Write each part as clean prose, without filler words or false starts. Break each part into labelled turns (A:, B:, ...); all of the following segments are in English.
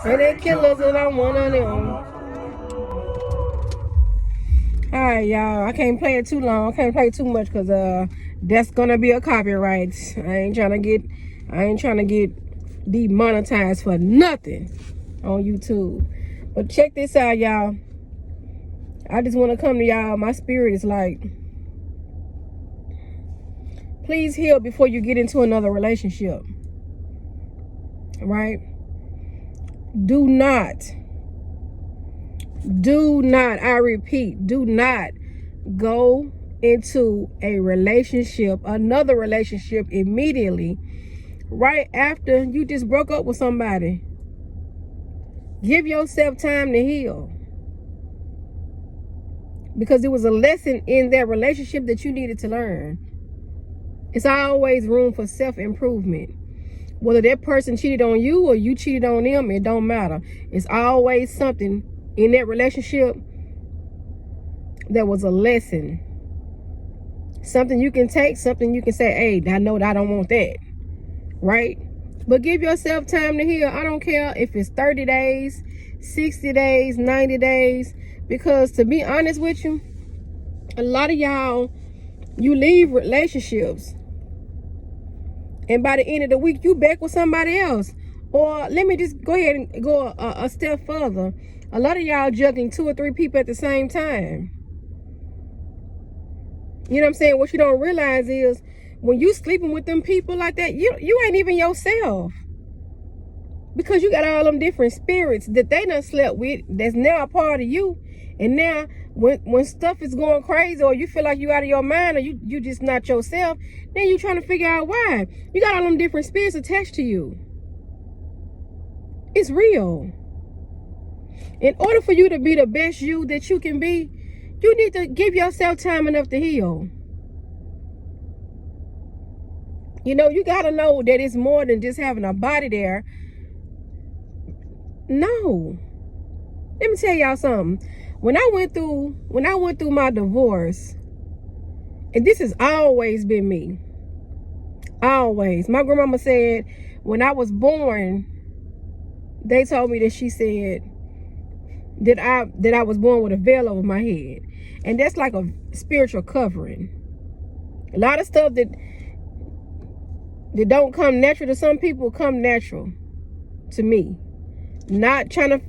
A: Say they killers and I'm one of them. Alright, y'all. I can't play it too long. I can't play too much because that's gonna be a copyright. I ain't trying to get demonetized for nothing on YouTube. But check this out, y'all. I just want to come to y'all. My spirit is like, please heal before you get into another relationship. Right? Do not, I repeat, do not go into a relationship, another relationship immediately, right after you just broke up with somebody. Give yourself time to heal. Because it was a lesson in that relationship that you needed to learn. It's always room for self-improvement. Whether that person cheated on you or you cheated on them, it don't matter. It's always something in that relationship that was a lesson. Something you can take, something you can say, hey, I know that I don't want that. Right? But give yourself time to heal. I don't care if it's 30 days, 60 days, 90 days. Because to be honest with you, a lot of y'all, you leave relationships and by the end of the week, you back with somebody else. Or let me just go ahead and go a step further. A lot of y'all juggling 2 or 3 people at the same time. You know what I'm saying? What you don't realize is when you sleeping with them people like that, you ain't even yourself. Because you got all them different spirits that they done slept with that's now a part of you. And now when stuff is going crazy or you feel like you out of your mind or you just not yourself, then you trying to figure out why. You got all them different spirits attached to you. It's real. In order for you to be the best you that you can be, you need to give yourself time enough to heal. You know, you got to know that it's more than just having a body there. No. Let me tell y'all something. When I went through my divorce, and this has always been me. Always. My grandmama said when I was born, they told me that she said that I was born with a veil over my head. And that's like a spiritual covering. A lot of stuff that don't come natural to some people come natural to me. Not trying to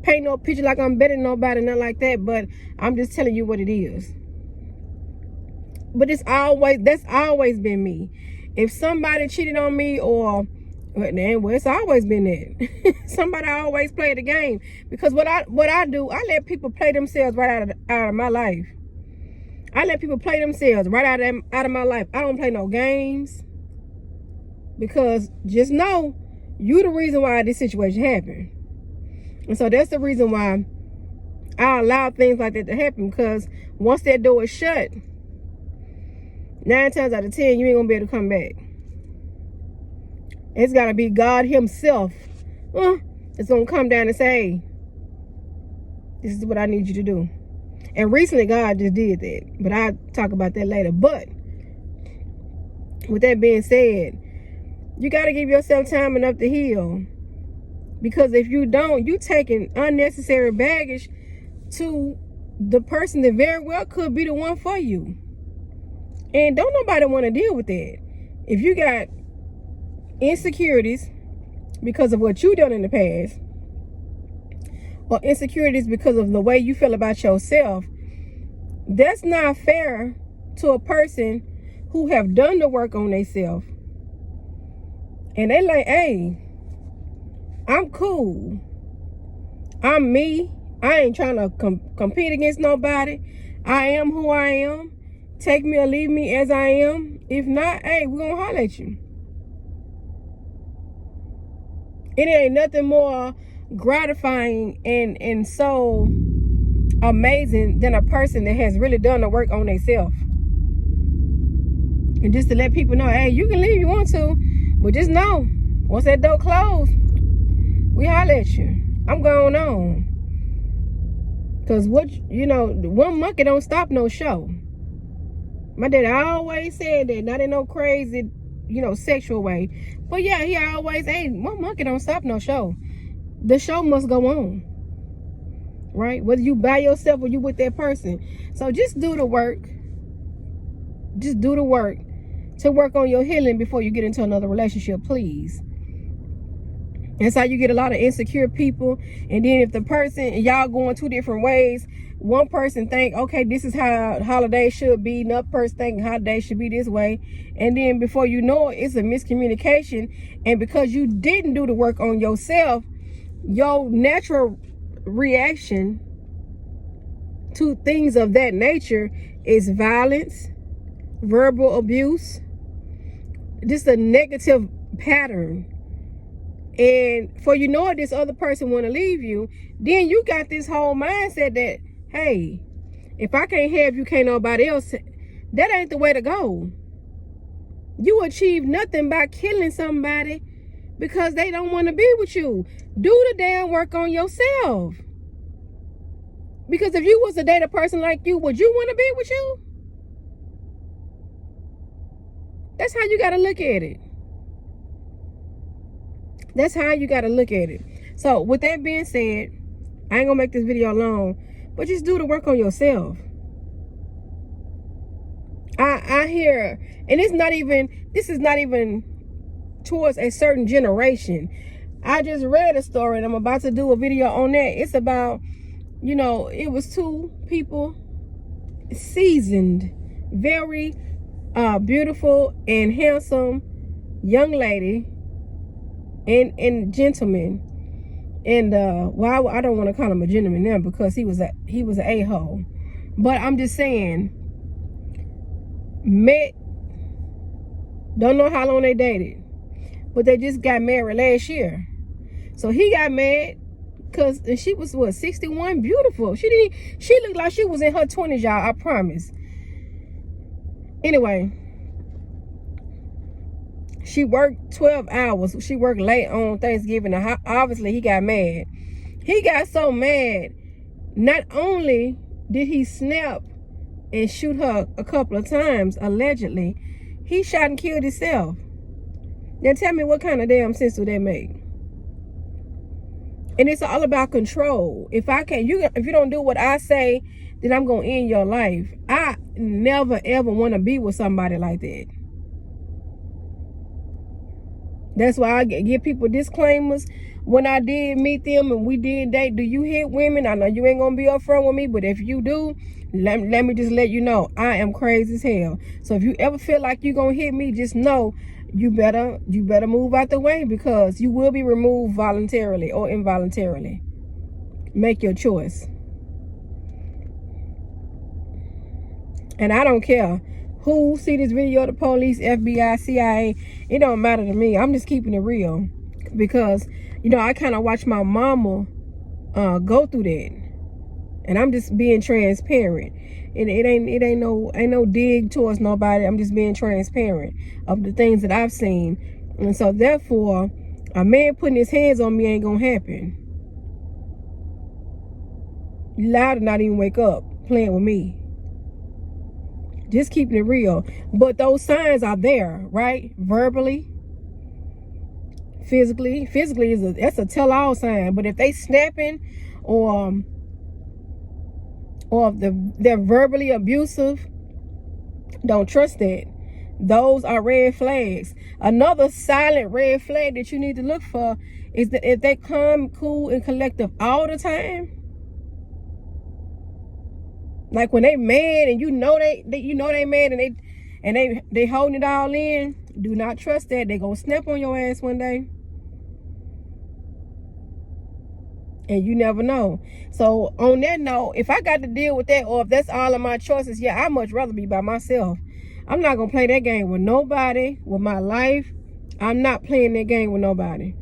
A: paint no picture like I'm better than nobody, not like that, but I'm just telling you what it is. But that's always been me. If somebody cheated on me or it's always been that. Somebody always play the game. Because what I do, I let people play themselves right out of my life. I let people play themselves right out of my life. I don't play no games. Because just know, you the reason why this situation happened. And so that's the reason why I allow things like that to happen. Because once that door is shut, 9 times out of 10, you ain't gonna be able to come back. It's gotta be God himself that's gonna come down and say, hey, this is what I need you to do. And recently God just did that, but I'll talk about that later. But with that being said, you gotta give yourself time enough to heal. Because if you don't, you taking unnecessary baggage to the person that very well could be the one for you. And don't nobody want to deal with that. If you got insecurities because of what you done in the past, or insecurities because of the way you feel about yourself, that's not fair to a person who have done the work on themselves. And they like, hey, I'm cool. I'm me. I ain't trying to compete against nobody. I am who I am. Take me or leave me as I am. If not, hey, we're going to holler at you. It ain't nothing more gratifying and so amazing than a person that has really done the work on themselves. And just to let people know, hey, you can leave if you want to, but just know, once that door closed, we holler at you. I'm going on. Because one monkey don't stop no show. My dad always said that, not in no crazy, sexual way. But yeah, he always, hey, one monkey don't stop no show. the show must go on, right? Whether you by yourself or you with that person. So just do the work. Just do the work to work on your healing before you get into another relationship, please. That's how you get a lot of insecure people. And then if the person, y'all going two different ways, one person think, okay, this is how holidays should be. Another person think holidays should be this way. And then before you know it, it's a miscommunication. And because you didn't do the work on yourself, your natural reaction to things of that nature is violence, verbal abuse, just a negative pattern. And for you know this other person want to leave you, then you got this whole mindset that, hey, if I can't have you, can't nobody else. That ain't the way to go. You achieve nothing by killing somebody because they don't want to be with you. Do the damn work on yourself. Because if you was to date a person like you, would you want to be with you? That's how you got to look at it. That's how you got to look at it. So with that being said, I ain't gonna make this video long, but just do the work on yourself. I hear, and this is not even towards a certain generation. I just read a story and I'm about to do a video on that. It's about, you know, it was two people, seasoned, very beautiful and handsome young lady and gentleman. And well, I don't want to call him a gentleman now because he was an a-hole. But I'm just saying, met, don't know how long they dated, but they just got married last year. So he got mad because she was, what, 61, beautiful. She looked like she was in her 20s, y'all, I promise. Anyway, she worked 12 hours. She worked late on Thanksgiving. And obviously, he got mad. He got so mad, not only did he snap and shoot her a couple of times, allegedly, he shot and killed himself. Now tell me what kind of damn sense would that make? And it's all about control. If you don't do what I say, then I'm gonna end your life. I never ever want to be with somebody like that. That's why I give people disclaimers when I did meet them and we did date. Do you hit women? I know you ain't gonna be upfront with me, but if you do, let me just let you know I am crazy as hell. So if you ever feel like you're gonna hit me, just know you better move out the way, because you will be removed voluntarily or involuntarily. Make your choice. And I don't care who see this video, the police, FBI, CIA, it don't matter to me. I'm just keeping it real, because you know I kind of watched my mama go through that, and I'm just being transparent. It ain't no dig towards nobody. I'm just being transparent of the things that I've seen. And so therefore, a man putting his hands on me ain't gonna happen. You lie to not even wake up playing with me. Just keeping it real. But those signs are there, right? Verbally, physically that's a tell-all sign. But if they snapping or if they're verbally abusive, don't trust that. Those are red flags. Another silent red flag that you need to look for is that if they calm, cool, and collective all the time, like when they mad and you know they mad and they holding it all in, do not trust that. They gonna snap on your ass one day. And you never know. So on that note, if I got to deal with that, or if that's all of my choices, yeah, I'd much rather be by myself. I'm not gonna play that game with nobody, with my life. I'm not playing that game with nobody.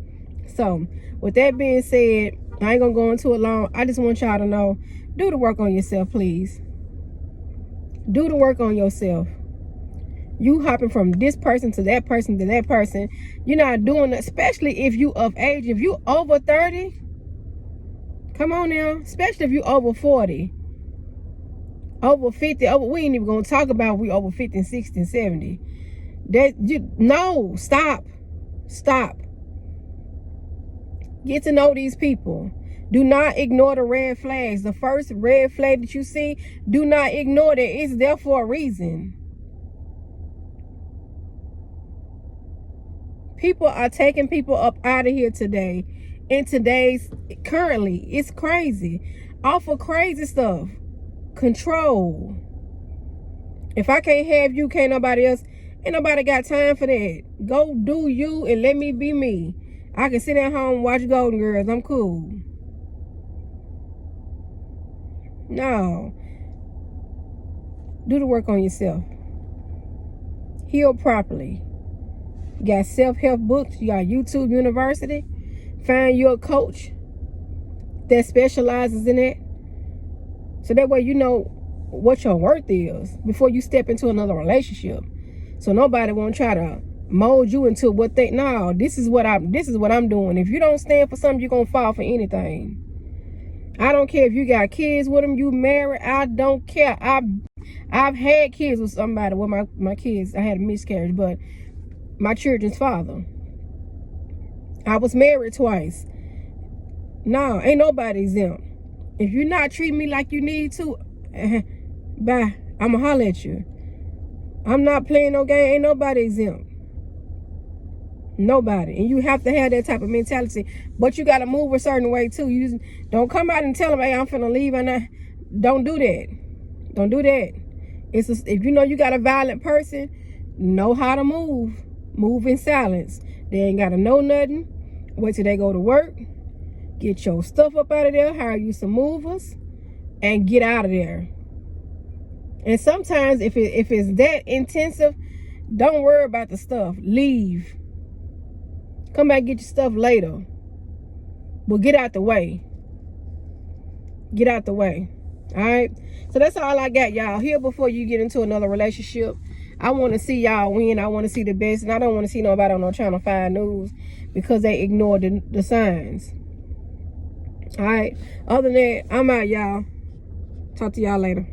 A: So with that being said, I ain't gonna go into it long. I just want y'all to know, do the work on yourself, please. Do the work on yourself. You hopping from this person to that person to that person. You're not doing it, especially if you of age. If you over 30, come on now. Especially if you over 40, over 50, we ain't even gonna talk about we over 50 and 60 and 70. No, stop. Get to know these people. Do not ignore the red flags. The first red flag that you see, do not ignore that. It's there for a reason. People are taking people up out of here today. In today's, currently, it's crazy. Off of crazy stuff. Control. If I can't have you, can't nobody else. Ain't nobody got time for that. Go do you and let me be me. I can sit at home and watch Golden Girls. I'm cool. No. Do the work on yourself. Heal properly. You got self-help books. You got YouTube University. Find you a coach that specializes in it. So that way you know what your worth is before you step into another relationship. So nobody won't try to mold you into what they no, this is what I'm doing. If you don't stand for something, you're gonna fall for anything. I don't care if you got kids with them, you married, I don't care. I've had kids with somebody with my kids. I had a miscarriage, but my children's father. I was married twice. No, ain't nobody exempt. If you're not treating me like you need to, bye. I'ma holler at you. I'm not playing no game. Ain't nobody exempt. Nobody. And you have to have that type of mentality. But you got to move a certain way too. You don't come out and tell them, hey, I'm finna leave. Don't do that. Don't do that. If you know you got a violent person, know how to move. Move in silence. They ain't got to know nothing. Wait till they go to work. Get your stuff up out of there. Hire you some movers. And get out of there. And sometimes if it's that intensive, don't worry about the stuff. Leave. Come back and get your stuff later. But get out the way. Get out the way. Alright? So that's all I got, y'all. Here before you get into another relationship. I want to see y'all win. I want to see the best. And I don't want to see nobody on no Channel 5 News because they ignore the signs. Alright? Other than that, I'm out, y'all. Talk to y'all later.